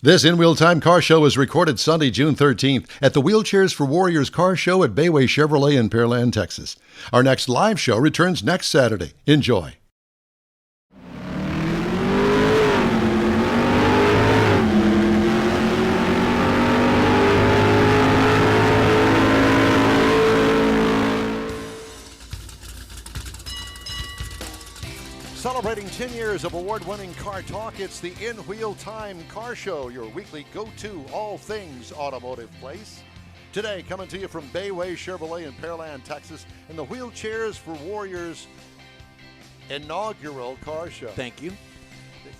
This In-Wheel Time Car Show is recorded Sunday, June 13th at the Wheelchairs for Warriors Car Show at Bayway Chevrolet in Pearland, Texas. Our next live show returns next Saturday. Enjoy. Celebrating 10 years of award-winning car talk, it's the In-Wheel Time Car Show, your weekly go-to all things automotive place. Today, coming to you from Bayway Chevrolet in Pearland, Texas, and the Wheelchairs for Warriors inaugural car show. Thank you.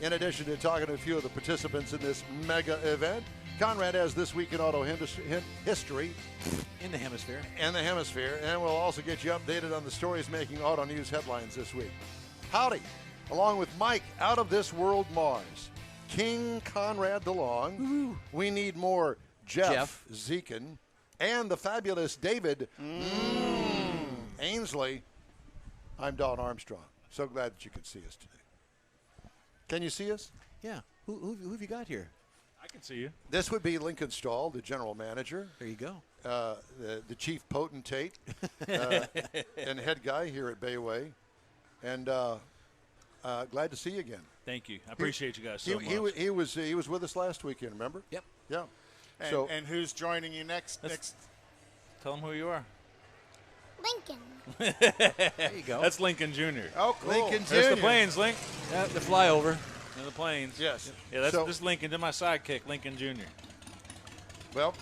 In addition to talking to a few of the participants in this mega event, Konrad has This Week in Auto History. In the hemisphere. And we'll also get you updated on the stories making auto news headlines this week. Howdy, along with Mike out of this world Mars, King Konrad DeLong. Woo-hoo. We need more Jeff Zekin, and the fabulous David Ainsley. I'm Don Armstrong. So glad that you could see us today. Can you see us? Yeah. Who have you got here? I can see you. This would be Lincoln Stahl, the general manager. There you go. The chief potentate and head guy here at Bayway. And glad to see you again. Thank you. I appreciate you guys so much. He was with us last weekend, remember? Yep. Yeah. And who's joining you next? Tell them who you are. Lincoln. There you go. That's Lincoln Jr. Oh, cool. Lincoln There's Jr. the planes, Link. The flyover. And the planes. Yes. Yeah, that's this Lincoln. To my sidekick, Lincoln Jr. Well,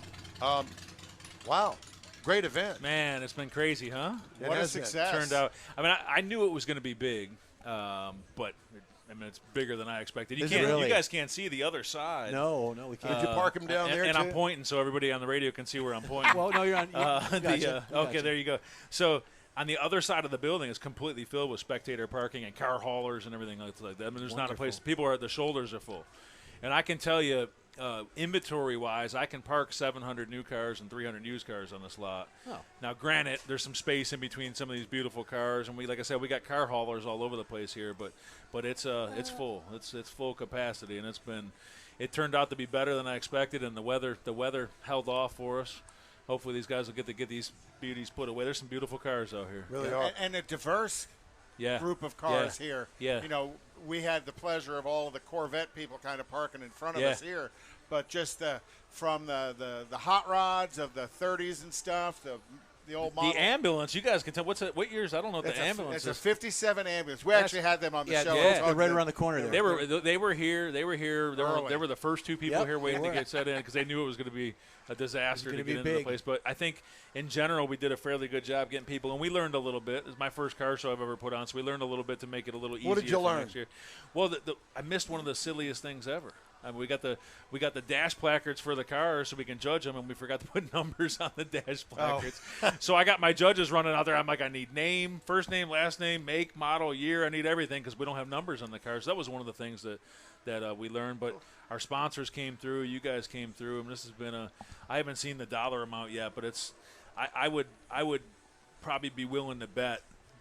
wow. Great event. Man, it's been crazy, huh? What a success. Turned out. I mean, I knew it was going to be big, but it's bigger than I expected. You Is it really? You guys can't see the other side. No, we can't. Did you park him down there, and too? I'm pointing so everybody on the radio can see where I'm pointing. Well, no, you're on. Okay, there you go. So on the other side of the building is completely filled with spectator parking and car haulers and everything like that. I mean, there's not a place. People are the shoulders are full, and I can tell you, inventory-wise, I can park 700 new cars and 300 used cars on this lot. Oh. Now, granted, there's some space in between some of these beautiful cars, and like I said, we got car haulers all over the place here. But it's full. It's full capacity, and it turned out to be better than I expected, and the weather held off for us. Hopefully, these guys will get these beauties put away. There's some beautiful cars out here. Really are. And a diverse group of cars here. Yeah. You know, we had the pleasure of all of the Corvette people kind of parking in front of us here, but just from the hot rods of the 30s and stuff, the old model. The ambulance, you guys can tell. What years? I don't know what the ambulance is. is. It's a 57 ambulance. We actually had them on the show. They're right around the corner there. They were here. They were the first two people here waiting to get set in because they knew it was going to be a disaster to get into the place. But I think in general we did a fairly good job getting people, and we learned a little bit. It was my first car show I've ever put on, so we learned a little bit to make it a little easier. What did you learn? Next year. Well, I missed one of the silliest things ever. I mean, we got the dash placards for the cars so we can judge them, and we forgot to put numbers on the dash placards. So I got my judges running out there. I'm like, I need name, first name, last name, make, model, year. I need everything because we don't have numbers on the cars. So that was one of the things that we learned. But our sponsors came through. You guys came through. And this has been I haven't seen the dollar amount yet, but I would probably be willing to bet,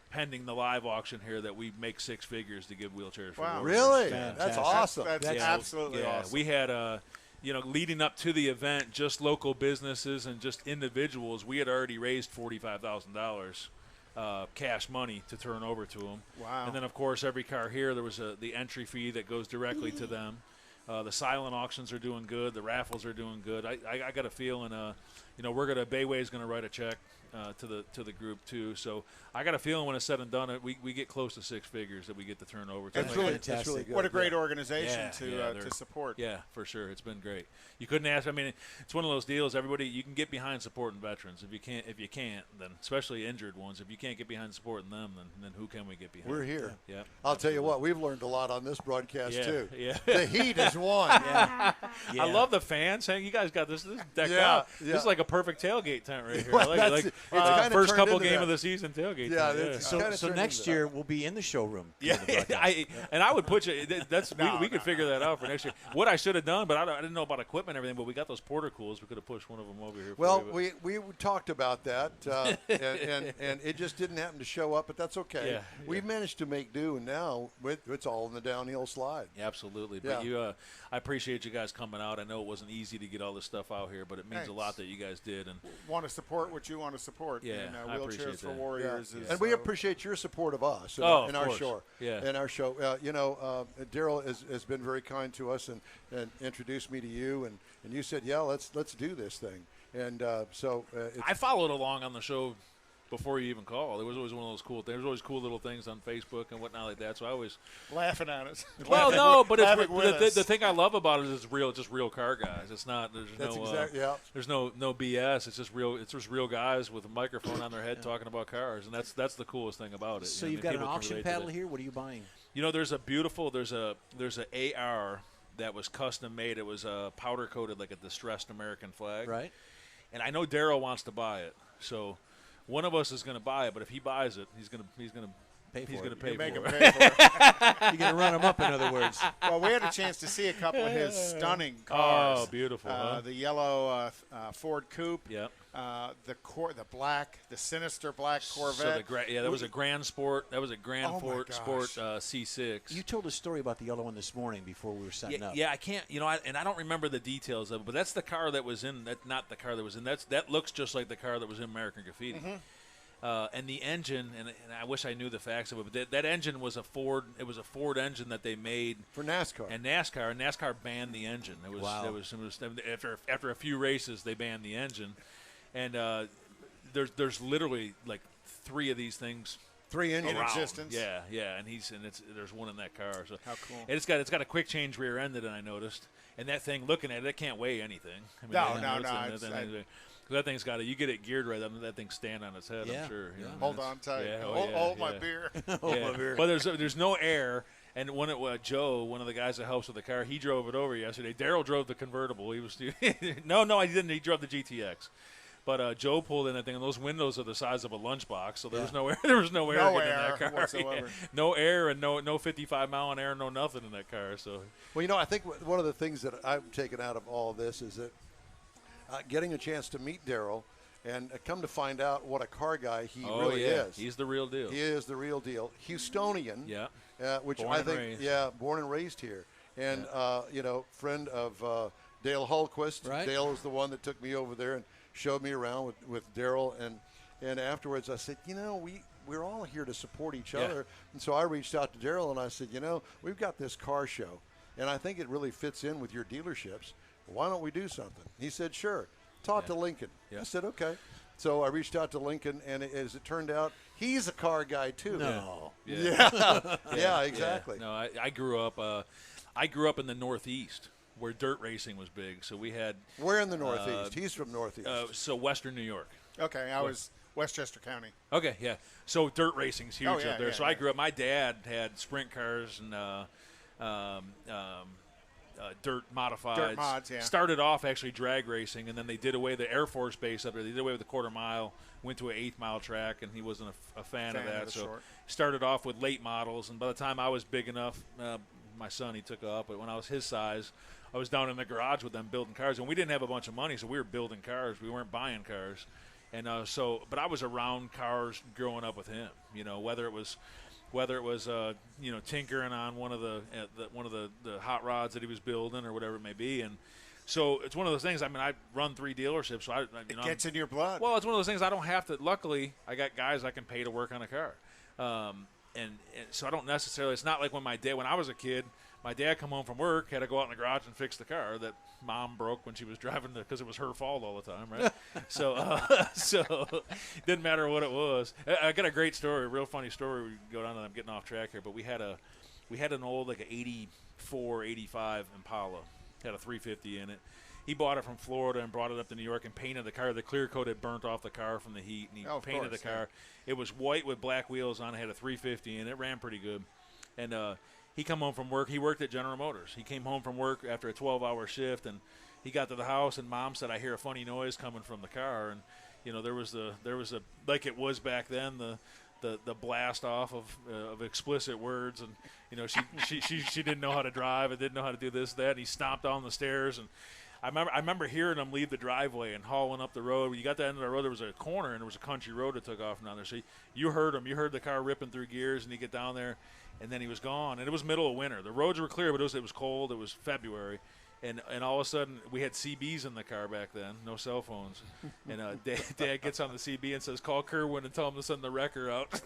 pending the live auction here, that we make six figures to give wheelchairs. Wow. For Really? Fantastic. That's awesome. That's absolutely awesome. We had leading up to the event, just local businesses and just individuals, we had already raised $45,000 cash money to turn over to them. Wow. And then, of course, every car here, there was the entry fee that goes directly to them. The silent auctions are doing good. The raffles are doing good. I got a feeling, Bayway's going to write a check to the group too. So I got a feeling when it's said and done, we get close to six figures that we get to turn over. That's really good. What a great organization to support. Yeah, for sure. It's been great. You couldn't ask. I mean, it's one of those deals. Everybody, you can get behind supporting veterans. If you can't, then especially injured ones. If you can't get behind supporting them, then who can we get behind? We're here. Yeah. I'll tell you what, we've learned a lot on this broadcast too. Yeah. The heat is won. I love the fans. Hey, you guys got this decked out. Yeah. This is like a perfect tailgate tent right here. Well, I like first couple game of the season tailgate. Yeah. So next year we'll be in the showroom. Yeah, I would put you. We could figure that out for next year. What I should have done, but I didn't know about equipment and everything. But we got those porter cools. We could have pushed one of them over here. Well, we talked about that, and it just didn't happen to show up. But that's okay. Yeah, we managed to make do, and now it's all in the downhill slide. Yeah, absolutely. But I appreciate you guys coming out. I know it wasn't easy to get all this stuff out here, but it means a lot that you guys did. And want to support what you want to support. Yeah, and, I Wheelchairs for that. Warriors. And we appreciate your support of us and our show. Yeah. And our show. Daryl has been very kind to us and introduced me to you, and you said, let's do this thing. And I followed along on the show before you even called. It was always one of those cool things. There's always cool little things on Facebook and whatnot like that. So I always laughing at us. Well, no, but the thing I love about it is just real car guys. It's not there's no BS. It's just real. It's just real guys with a microphone on their head talking about cars, and that's the coolest thing about it. So you've got an auction paddle here. What are you buying? There's a AR that was custom made. It was powder coated like a distressed American flag. Right. And I know Daryl wants to buy it, so one of us is going to buy it. But if he buys it, he's going to pay for it. You're going to run him up, in other words. Well, we had a chance to see a couple of his stunning cars. Oh, beautiful! The yellow Ford Coupe. Yep. The sinister black Corvette. So that was a Grand Sport. That was a Grand Sport C6. You told a story about the yellow one this morning before we were setting up. Yeah, I can't. I don't remember the details of it, but that's the car that was in. That's not the car that was in. That looks just like the car that was in American Graffiti. Mm-hmm. And the engine, and I wish I knew the facts of it, but that engine was a Ford. It was a Ford engine that they made for NASCAR. And NASCAR banned the engine. It was after a few races they banned the engine. And there's literally like 3 of these things. 3 engines in existence. Yeah, and there's one in that car. So how cool! And it's got a quick change rear end that I noticed, and that thing, looking at it can't weigh anything. No. That thing's got you get it geared right. That thing stand on its head. Yeah. I'm sure. Hold on tight. Hold my beer. Hold my beer. But there's no air. And when Joe, one of the guys that helps with the car, he drove it over yesterday. Daryl drove the convertible. He was no, I didn't. He drove the GTX. But Joe pulled in that thing, and those windows are the size of a lunchbox, so there was no air. There was no air in that car whatsoever. No air and no 55 mile an hour, no nothing in that car. So, well, I think one of the things that I've taken out of all of this is that getting a chance to meet Daryl and come to find out what a car guy he really is. He's the real deal. He is the real deal. Houstonian. Yeah. Which I think, born and raised here, and friend of Dale Hultquist. Right. Dale is the one that took me over there and showed me around with Daryl, and afterwards I said, we're all here to support each other. And so I reached out to Daryl and I said, we've got this car show, and I think it really fits in with your dealerships. Why don't we do something? He said, sure. Talk to Lincoln. Yeah. I said, okay. So I reached out to Lincoln, and as it turned out, he's a car guy too. No. Yeah, exactly. No, I grew up in the Northeast, where dirt racing was big. So we had. Where in the Northeast? He's from Northeast. So Western New York. Okay, I was Westchester County. Okay, yeah. So dirt racing's huge up there. So I grew up. My dad had sprint cars and dirt modifieds. Dirt mods, yeah. Started off actually drag racing, and then they did away the Air Force Base up there. They did away with the quarter mile, went to an 8-mile track, and he wasn't a fan of that. So started off with late models, and by the time I was big enough, my son, he took up. But when I was his size, I was down in the garage with them building cars, and we didn't have a bunch of money, so we were building cars. We weren't buying cars, and but I was around cars growing up with him. Whether it was tinkering on one of the hot rods that he was building or whatever it may be, and so it's one of those things. I mean, I run 3 dealerships, so it gets in your blood. Well, it's one of those things I don't have to. Luckily, I got guys I can pay to work on a car, and so I don't necessarily. It's not like when I was a kid. My dad come home from work, had to go out in the garage and fix the car that Mom broke when she was driving because it was her fault all the time, right? So didn't matter what it was. I got a great story, a real funny story. We go down and I'm getting off track here, but we had an old like an 84, 85 Impala, had a 350 in it. He bought it from Florida and brought it up to New York and painted the car. The clear coat had burnt off the car from the heat, and he painted the car. Yeah. It was white with black wheels on it. Had a 350 in it. It ran pretty good, and he come home from work. He worked at General Motors. He came home from work after a 12-hour shift, and he got to the house, and Mom said, I hear a funny noise coming from the car. And there was a like it was back then, the blast off of explicit words, and she didn't know how to drive and didn't know how to do this, that, and he stomped down the stairs, and I remember hearing him leave the driveway and hauling up the road. When you got to the end of the road, there was a corner, and there was a country road that took off down there. So you heard him. You heard the car ripping through gears, and he get down there, and then he was gone. And it was middle of winter. The roads were clear, but it was cold. It was February. And all of a sudden, we had CBs in the car back then, no cell phones. And Dad gets on the CB and says, "Call Kerwin and tell him to send the wrecker out."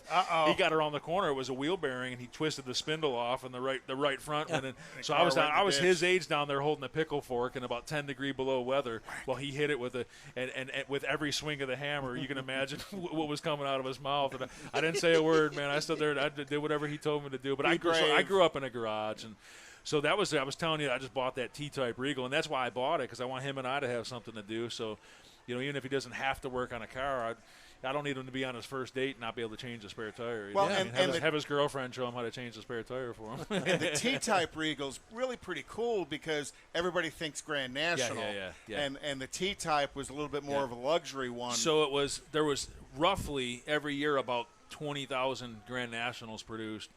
He got around the corner. It was a wheel bearing, and he twisted the spindle off, and the right front went in. So I was his age down there holding a pickle fork in about 10 degree below weather while he hit it with and with every swing of the hammer. You can imagine what was coming out of his mouth. And I didn't say a word, man. I stood there and I did whatever he told me to do. But I grew up in a garage, and so I was telling you, I just bought that T-Type Regal, and that's why I bought it, because I want him and I to have something to do. So, even if he doesn't have to work on a car, I don't need him to be on his first date and not be able to change the spare tire. Well, have his girlfriend show him how to change the spare tire for him. And the T-Type Regal's really pretty cool because everybody thinks Grand National. Yeah. And the T-Type was a little bit more of a luxury one. So there was roughly every year about 20,000 Grand Nationals produced.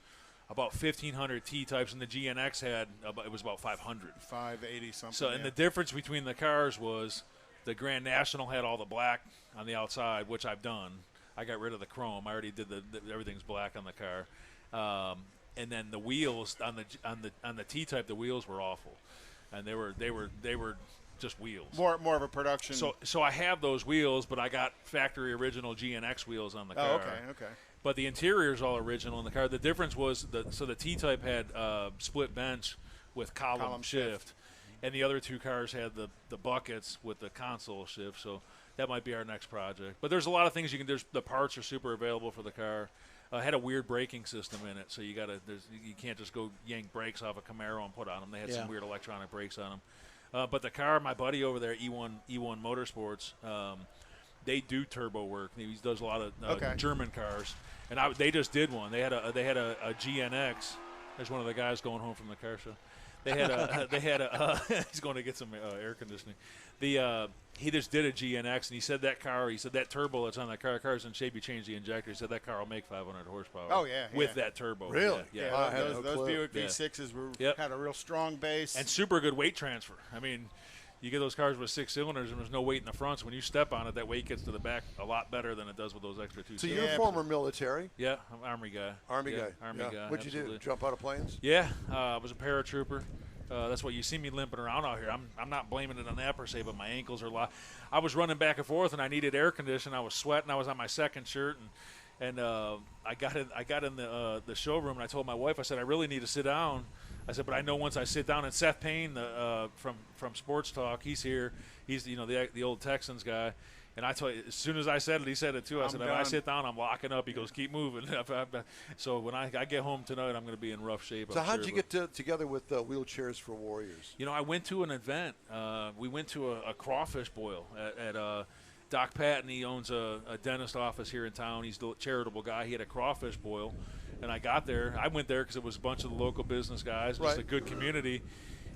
About 1,500 T-types, and the GNX it was about 500. 580 something. So, and the difference between the cars was the Grand National had all the black on the outside, which I've done. I got rid of the chrome. I already did everything's black on the car. And then the wheels on the T-type, the wheels were awful, and they were just wheels. More of a production. So I have those wheels, but I got factory original GNX wheels on the car. Oh, okay. But the interior is all original in the car. The difference was the T-Type had split bench with column shift, and the other two cars had the buckets with the console shift. So that might be our next project. But there's a lot of things you can. The parts are super available for the car. Had a weird braking system in it, so you can't just go yank brakes off a Camaro and put on them. They had some weird electronic brakes on them. But the car, my buddy over there, E1 Motorsports. They do turbo work. He does a lot of German cars, and they just did one. They had a GNX. There's one of the guys going home from the car show. They had a he's going to get some air conditioning. He just did a GNX, and he said that turbo that's on that car's in shape. He changed the injector. He said that car will make 500 horsepower. Oh yeah, with that turbo. Really? Yeah. Those Buick V6s had a real strong base and super good weight transfer. I mean, you get those cars with 6 cylinders and there's no weight in the front. So when you step on it, that weight gets to the back a lot better than it does with those extra 2 So cylinders. you're former military? Yeah, I'm Army guy. Army guy. What'd you do? Jump out of planes? Yeah, I was a paratrooper. That's why you see me limping around out here. I'm not blaming it on that per se, but my ankles are locked. I was running back and forth, and I needed air conditioning. I was sweating. I was on my second shirt, and I got in the showroom, and I told my wife, I said, I really need to sit down. I said, but I know once I sit down, and Seth Payne from Sports Talk, he's here. He's the old Texans guy. And I told you, as soon as I said it, he said it too. I said, if I sit down, I'm locking up. He goes, keep moving. So when I get home tonight, I'm going to be in rough shape. So how did you get together with Wheelchairs for Warriors? I went to an event. We went to a crawfish boil at Doc Patton. He owns a dentist office here in town. He's a charitable guy. He had a crawfish boil. And I got there. I went there because it was a bunch of the local business guys. It was a good community.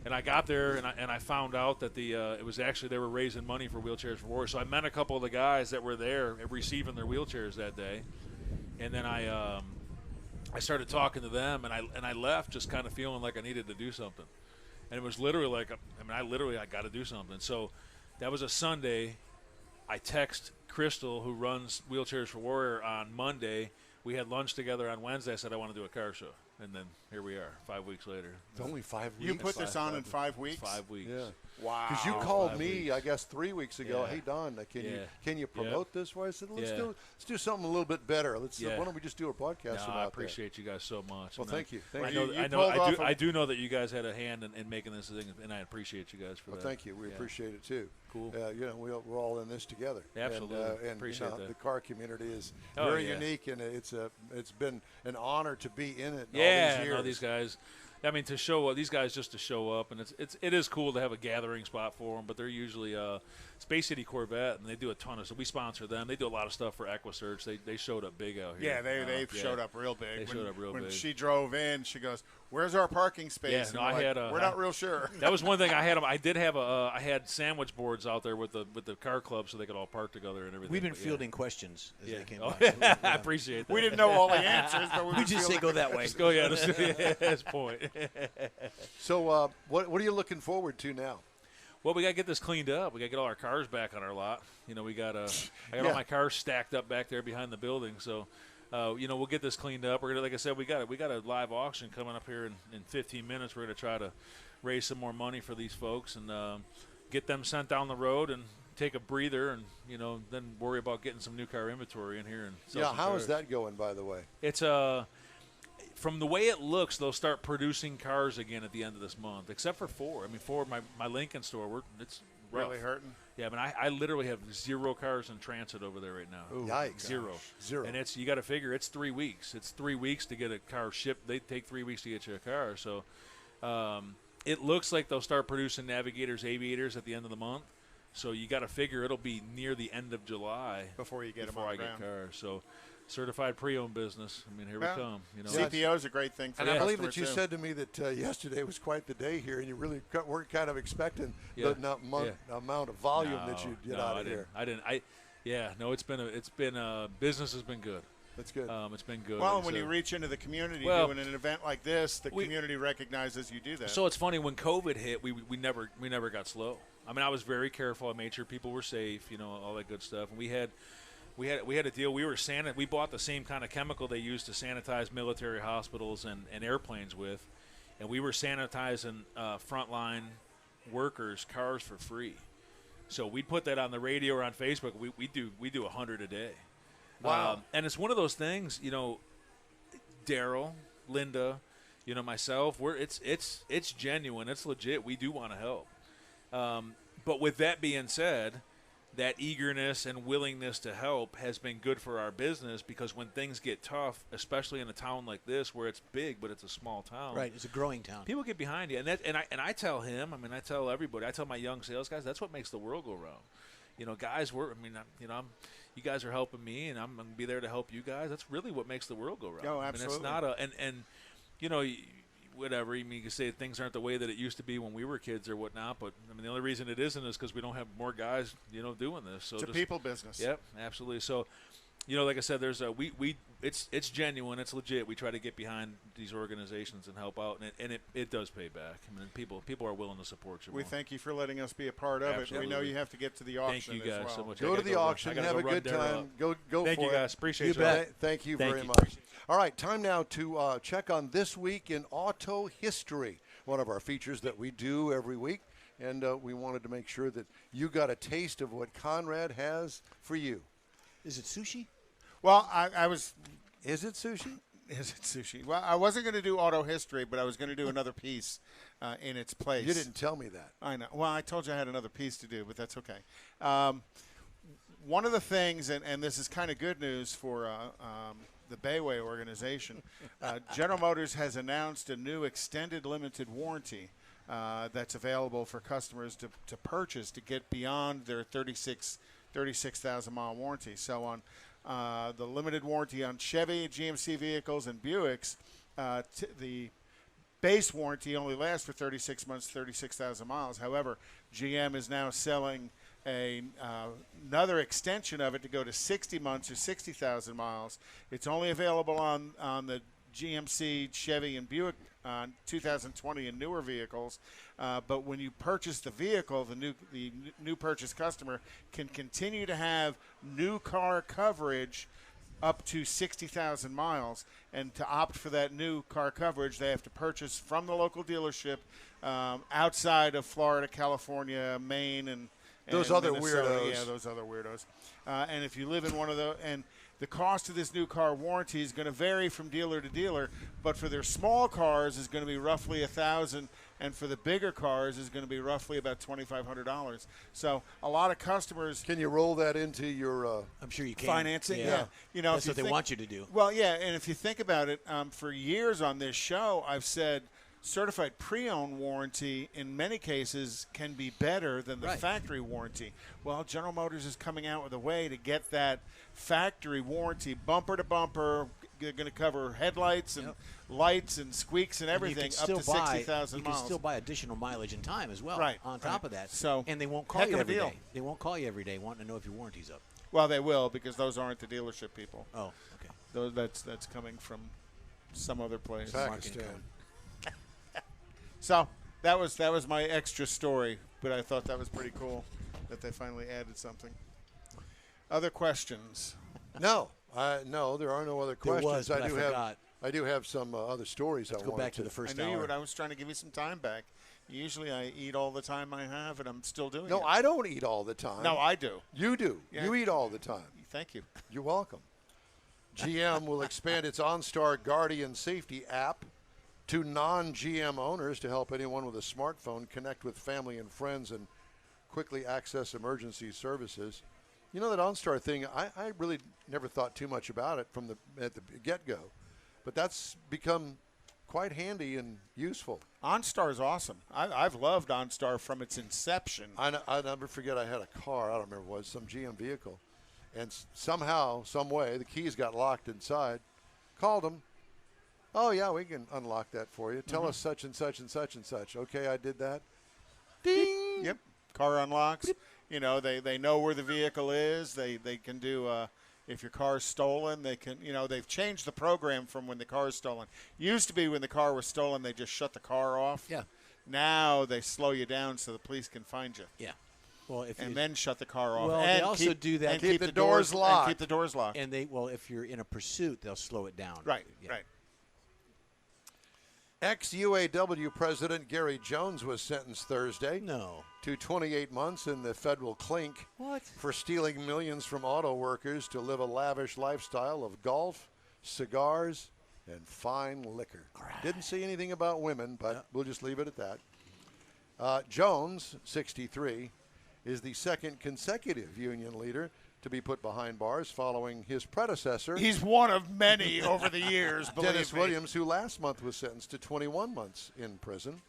And I got there, and I found out that it was actually they were raising money for Wheelchairs for Warriors. So I met a couple of the guys that were there receiving their wheelchairs that day, and then I started talking to them, and I left just kind of feeling like I needed to do something, and it was literally like I got to do something. So that was a Sunday. I text Crystal, who runs Wheelchairs for Warrior, on Monday. We had lunch together on Wednesday. I said I want to do a car show. And then here we are, 5 weeks later. It's only 5 weeks. You put this on in 5 weeks? 5 weeks. Yeah. Wow. Because you called me, I guess, 3 weeks ago. Yeah. Hey, Don, can you promote this for us? I said, let's do something a little bit better. Why don't we just do a podcast about I appreciate you guys so much. Well, thank you. I do know that you guys had a hand in making this thing, and I appreciate you guys for that. Well, thank you. We appreciate it too. Cool. We're all in this together. Absolutely. And appreciate that. The car community is very unique, and it's been an honor to be in it. All these years. These guys. I mean, to show up, these guys just to show up, and it is cool to have a gathering spot for them. But they're usually Space City Corvette, and they do a ton of stuff. We sponsor them. They do a lot of stuff for EquiSearch. They showed up big out here. Yeah, they showed up real big. They showed up real big. When she drove in, she goes, Where's our parking space? Yeah, no, I had we're not real sure. That was one thing I had. I had sandwich boards out there with the car club so they could all park together and everything. We've been fielding questions as they came by. I appreciate that. We didn't know all the answers, but we just say go that way. Just go, that's the point. So what are you looking forward to now? Well, we got to get this cleaned up. We got to get all our cars back on our lot. You know, I got all my cars stacked up back there behind the building. So, we'll get this cleaned up. We're gonna, like I said, we got a live auction coming up here in 15 minutes. We're gonna try to raise some more money for these folks and get them sent down the road and take a breather and then worry about getting some new car inventory in here and sell some how cars. is that going, by the way? It's from the way it looks, they'll start producing cars again at the end of this month, except for Ford. I mean, Ford, my Lincoln store, it's rough. Really hurting. Yeah, I literally have 0 cars in transit over there right now. Ooh, yikes. Zero. And you got to figure it's 3 weeks. It's 3 weeks to get a car shipped. They take 3 weeks to get you a car. So it looks like they'll start producing Navigators, Aviators at the end of the month. So you got to figure it'll be near the end of July before you get them before on I the get ground. cars. So certified pre-owned business. I mean, here we come. CPO is a great thing for And I believe customers, that you too. said to me that yesterday was quite the day here, and you really weren't kind of expecting the amount of volume that you'd get out of here. I didn't. Business has been good. That's good. It's been good. Well, when you reach into the community doing an event like this, the community recognizes you do that. So it's funny, when COVID hit, we never got slow. I mean, I was very careful. I made sure people were safe, all that good stuff. And we had a deal. We bought the same kind of chemical they use to sanitize military hospitals and airplanes with, and we were sanitizing frontline workers' cars for free. So we'd put that on the radio or on Facebook. We do 100 a day. Wow. And it's one of those things, Daryl, Linda, myself, it's genuine, it's legit. We do want to help. But with that being said, that eagerness and willingness to help has been good for our business, because when things get tough, especially in a town like this where it's big but it's a small town, right? It's a growing town. People get behind you, and I tell him. I mean, I tell everybody. I tell my young sales guys, that's what makes the world go round. Guys, you guys are helping me, and I'm going to be there to help you guys. That's really what makes the world go round. Oh, absolutely. I mean, it's not whatever. You can say things aren't the way that it used to be when we were kids or whatnot, but I mean, the only reason it isn't is because we don't have more guys, doing this. So it's a people business. Yep, absolutely. So, like I said, there's it's genuine, it's legit. We try to get behind these organizations and help out, and it does pay back. I mean, people are willing to support you. We thank you for letting us be a part of it. We know you have to get to the auction. Thank you guys as well. so much. Go to the auction, have a good time. Go Thank for you it. guys. Appreciate you. Bet. Thank you very much. Appreciate it. All right, time now to check on This Week in Auto History, one of our features that we do every week. And we wanted to make sure that you got a taste of what Konrad has for you. Is it sushi? Well, I was. Is it sushi? Is it sushi? Well, I wasn't going to do auto history, but I was going to do another piece in its place. You didn't tell me that. I know. Well, I told you I had another piece to do, but that's okay. One of the things, and this is kind of good news for the Bayway organization, General Motors has announced a new extended limited warranty that's available for customers to purchase to get beyond their 36,000-mile warranty. So on the limited warranty on Chevy, GMC vehicles, and Buicks, the base warranty only lasts for 36 months, 36,000 miles. However, GM is now selling another extension of it to go to 60 months or 60,000 miles. It's only available on the GMC, Chevy, and Buick 2020 and newer vehicles. But when you purchase the vehicle, the new purchase customer can continue to have new car coverage up to 60,000 miles. And to opt for that new car coverage, they have to purchase from the local dealership outside of Florida, California, Maine, and those other Minnesota. weirdos. Yeah, those other weirdos. And if you live in one of those, and the cost of this new car warranty is going to vary from dealer to dealer, but for their small cars is going to be roughly $1,000, and for the bigger cars is going to be roughly about $2,500. So a lot of customers. Can you roll that into your? I'm sure you can. Financing, yeah. That's what they want you to do. Well, yeah, and if you think about it, for years on this show, I've said certified pre-owned warranty in many cases can be better than the factory warranty. Well, General Motors is coming out with a way to get that factory warranty bumper to bumper, going to cover headlights and lights and squeaks and everything up to 60,000 miles. You can still buy additional mileage and time as well. Right. On top of that. So, and they won't call heck you of a every deal. day. They won't call you every day wanting to know if your warranty's up. Well, they will, because those aren't the dealership people. Oh, okay. That's coming from some other place. Pakistan. So that was my extra story, but I thought that was pretty cool that they finally added something. Other questions? No, no, there are no other There questions. was, but I forgot. I do have some other stories. Let's go back to the first I knew you hour. would. I was trying to give you some time back. Usually I eat all the time I have, and I'm still doing it. No, I don't eat all the time. No, I do. You do. Yeah. You eat all the time. Thank you. You're welcome. GM will expand its OnStar Guardian safety app to non-GM owners to help anyone with a smartphone connect with family and friends and quickly access emergency services. You know, that OnStar thing, I really never thought too much about it at the get-go, but that's become quite handy and useful. OnStar is awesome. I've loved OnStar from its inception. I never forget I had a car, I don't remember what it was, some GM vehicle, and somehow, some way, the keys got locked inside. Called them. Oh, yeah, we can unlock that for you. Tell us such and such and such and such. Okay, I did that. Ding! Yep. Car unlocks. Beep. You know, they know where the vehicle is. They can do, if your car's stolen, they can, they've changed the program from when the car is stolen. Used to be when the car was stolen, they just shut the car off. Yeah. Now they slow you down so the police can find you. Yeah. Well, then shut the car off. Well, and they also do that. And keep the doors locked. And keep the doors locked. And if you're in a pursuit, they'll slow it down. Right. Yeah. Right. Ex-UAW President Gary Jones was sentenced Thursday to 28 months in the federal clink for stealing millions from auto workers to live a lavish lifestyle of golf, cigars, and fine liquor. Right. Didn't say anything about women, but we'll just leave it at that. Jones, 63, is the second consecutive union leader to be put behind bars following his predecessor. He's one of many over the years, Dennis Williams, who last month was sentenced to 21 months in prison.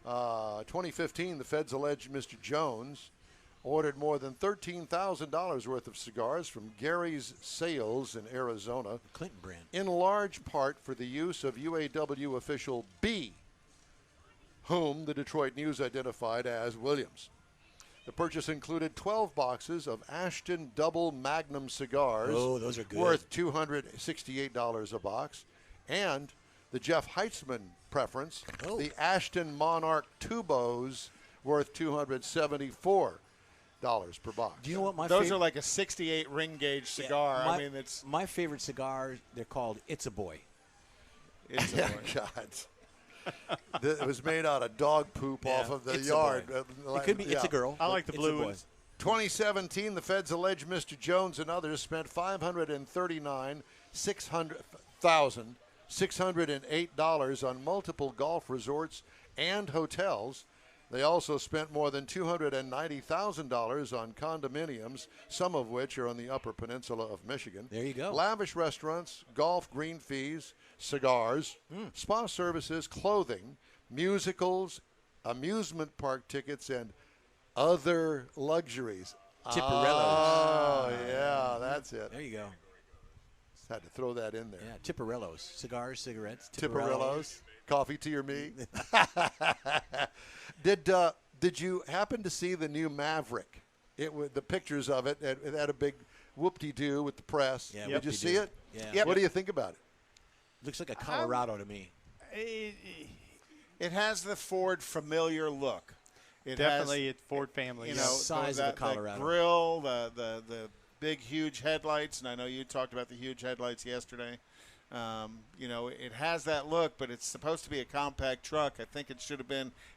2015, the feds alleged Mr. Jones ordered more than $13,000 worth of cigars from Gary's Sales in Arizona, Clinton brand, in large part for the use of UAW official B, whom the Detroit News identified as Williams. The purchase included 12 boxes of Ashton Double Magnum cigars. Oh, those are good. Worth $268 a box. And the Jeff Heitzman preference, the Ashton Monarch Tubos, worth $274 per box. Do you know what those are like a 68 ring gauge cigar. Yeah, I mean, it's my favorite cigar. They're called It's a Boy. It's a boy. God. It was made out of dog poop off of the yard. It could be. It's a girl. I like the blue ones. 2017, the feds allege Mr. Jones and others spent $539,608 on multiple golf resorts and hotels. They also spent more than $290,000 on condominiums, some of which are on the Upper Peninsula of Michigan. There you go. Lavish restaurants, golf green fees, cigars, spa services, clothing, musicals, amusement park tickets, and other luxuries. Tipperellos. Oh, yeah, that's it. There you go. Just had to throw that in there. Yeah, Tipperellos. Cigars, cigarettes, Tipperellos. Coffee, tea, or me. Did you happen to see the new Maverick? The pictures of it. It had a big whoop-de-doo with the press. Yeah, Did you see it? Yeah. Yep. What do you think about it? Looks like a Colorado to me. It has the Ford familiar look. Definitely, it's Ford family. You know, size of a Colorado. The grill, the big, huge headlights, and I know you talked about the huge headlights yesterday. It has that look, but it's supposed to be a compact truck. I think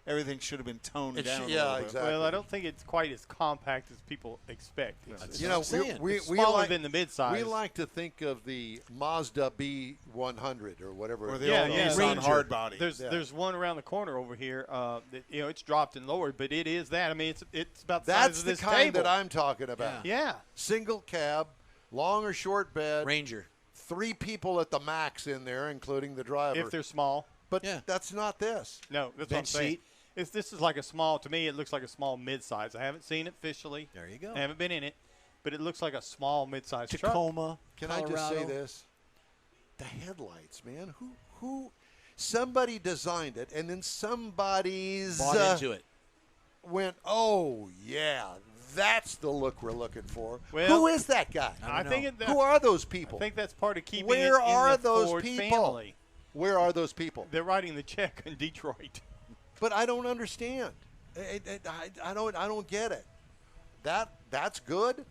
everything should have been toned down a little bit. Exactly. Well, I don't think it's quite as compact as people expect. It's we smaller like, than the midsize. We like to think of the Mazda B100 or whatever. Or the Yeah, old yeah. Nissan Ranger. hard body. There's one around the corner over here. That, it's dropped and lowered, but it is that. I mean, it's about the That's size of the this kind table. that I'm talking about. Yeah. Single cab, long or short bed. Ranger. 3 people at the max in there, including the driver. If they're small. But that's not this. No, that's what I'm Bench saying. seat. This is like a small, to me, it looks like a small midsize. I haven't seen it officially. There you go. I haven't been in it, but it looks like a small midsize truck. Tacoma, Can Colorado. I just say this? the headlights, man. Who? Somebody designed it, and then somebody's bought into it. Went, oh yeah, that's the look we're looking for. Well, who is that guy? Who are those people? I think that's part of keeping Where it in are the those Ford people? family. Where are those people? They're writing the check in Detroit. But I don't understand. I don't get it. That's good.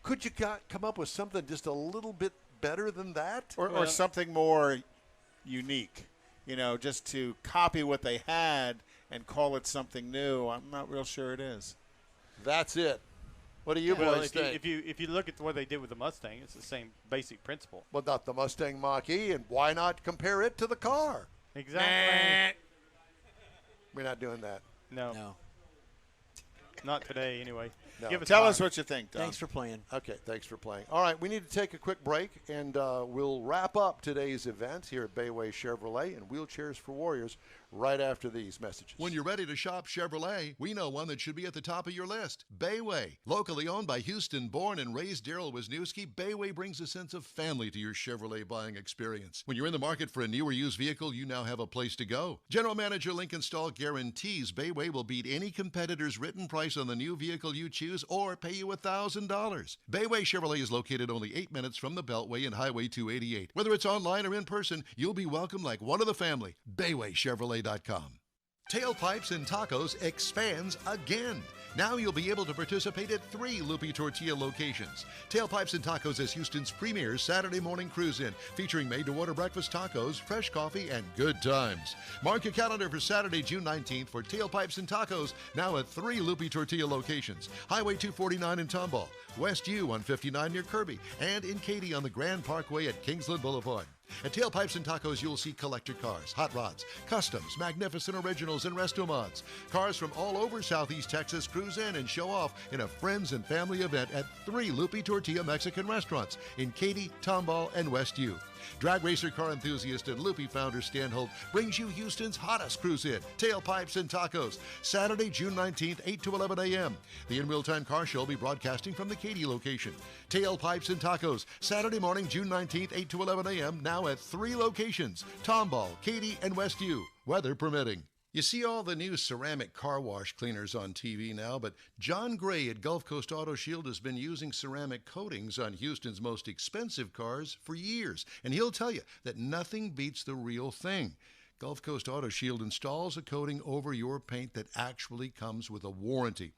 Could you come up with something just a little bit better than that? Or something more unique, just to copy what they had and call it something new. I'm not real sure it is. That's it. What do you boys think? If you look at what they did with the Mustang, it's the same basic principle. Well, not the Mustang Mach-E, and why not compare it to the car? Exactly. We're not doing that. No. Not today, anyway. No. Tell us what you think, Tom. Thanks for playing. Okay, thanks for playing. All right, we need to take a quick break, and we'll wrap up today's event here at Bayway Chevrolet and Wheelchairs for Warriors right after these messages. When you're ready to shop Chevrolet, we know one that should be at the top of your list. Bayway. Locally owned by Houston-born and raised Daryl Wisniewski, Bayway brings a sense of family to your Chevrolet buying experience. When you're in the market for a new or used vehicle, you now have a place to go. General Manager Lincoln Stahl guarantees Bayway will beat any competitor's written price on the new vehicle you choose or pay you $1,000. Bayway Chevrolet is located only 8 minutes from the Beltway and Highway 288. Whether it's online or in person, you'll be welcome like one of the family. BaywayChevrolet.com. Tailpipes and Tacos expands again. Now you'll be able to participate at 3 Loopy Tortilla locations. Tailpipes and Tacos is Houston's premier Saturday morning cruise-in, featuring made-to-order breakfast tacos, fresh coffee, and good times. Mark your calendar for Saturday, June 19th for Tailpipes and Tacos, now at 3 Loopy Tortilla locations. Highway 249 in Tomball, West U on 59 near Kirby, and in Katy on the Grand Parkway at Kingsland Boulevard. At Tailpipes and Tacos, you'll see collector cars, hot rods, customs, magnificent originals, and resto mods. Cars from all over Southeast Texas cruise in and show off in a friends and family event at 3 Loopy Tortilla Mexican restaurants in Katy, Tomball, and West U. Drag racer, car enthusiast, and Loopy founder Stan Holt brings you Houston's hottest cruise-in, Tailpipes and Tacos, Saturday, June 19th, 8 to 11 a.m. The In Real Time Car Show will be broadcasting from the Katy location. Tailpipes and Tacos, Saturday morning, June 19th, 8 to 11 a.m., now at 3 locations, Tomball, Katy, and West U, weather permitting. You see all the new ceramic car wash cleaners on TV now, but John Gray at Gulf Coast Auto Shield has been using ceramic coatings on Houston's most expensive cars for years, and he'll tell you that nothing beats the real thing. Gulf Coast Auto Shield installs a coating over your paint that actually comes with a warranty.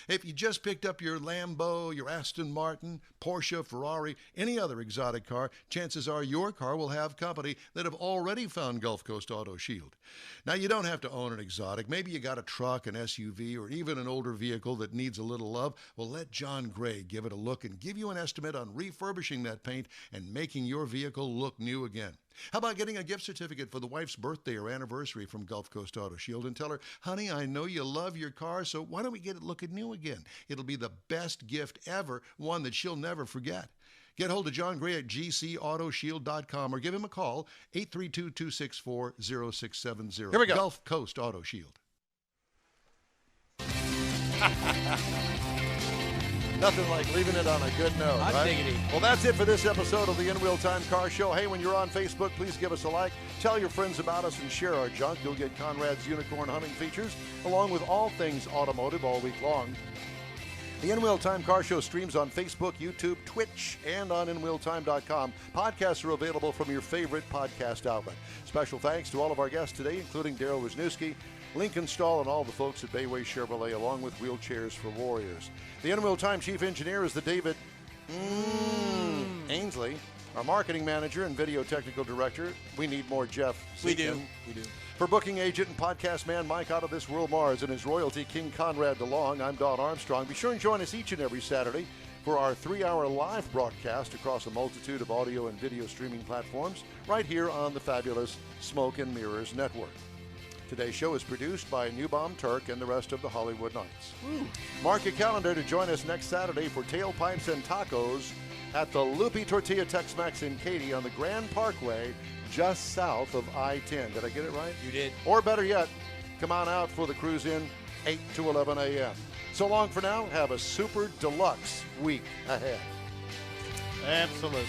If you just picked up your Lambo, your Aston Martin, Porsche, Ferrari, any other exotic car, chances are your car will have company that have already found Gulf Coast Auto Shield. Now, you don't have to own an exotic. Maybe you got a truck, an SUV, or even an older vehicle that needs a little love. Well, let John Gray give it a look and give you an estimate on refurbishing that paint and making your vehicle look new again. How about getting a gift certificate for the wife's birthday or anniversary from Gulf Coast Auto Shield and tell her, honey, I know you love your car, so why don't we get it looking new again? It'll be the best gift ever, one that she'll never forget. Get hold of John Gray at gcautoshield.com or give him a call, 832-264-0670. Here we go. Gulf Coast Auto Shield. Nothing like leaving it on a good note, Hot right? diggity. Well, that's it for this episode of the In Real Time Car Show. Hey, when you're on Facebook, please give us a like. Tell your friends about us and share our junk. You'll get Conrad's unicorn hunting features, along with all things automotive all week long. The In Real Time Car Show streams on Facebook, YouTube, Twitch, and on InRealTime.com. Podcasts are available from your favorite podcast outlet. Special thanks to all of our guests today, including Daryl Wisniewski, Lincoln Stahl, and all the folks at Bayway Chevrolet, along with Wheelchairs for Warriors. The In Real Time Chief Engineer is the David Ainsley. Our Marketing Manager and Video Technical Director, we need more Jeff. We do. For booking agent and podcast man Mike Out of This World Mars and his royalty King Konrad DeLong, I'm Don Armstrong. Be sure and join us each and every Saturday for our 3-hour live broadcast across a multitude of audio and video streaming platforms right here on the fabulous Smoke and Mirrors Network. Today's show is produced by Newbaum Turk and the rest of the Hollywood Knights. Mark your calendar to join us next Saturday for Tailpipes and Tacos at the Loopy Tortilla Tex-Mex in Katy on the Grand Parkway, just south of I-10. Did I get it right? You did. Or better yet, come on out for the cruise-in, 8 to 11 a.m. So long for now. Have a super deluxe week ahead. Absolutely.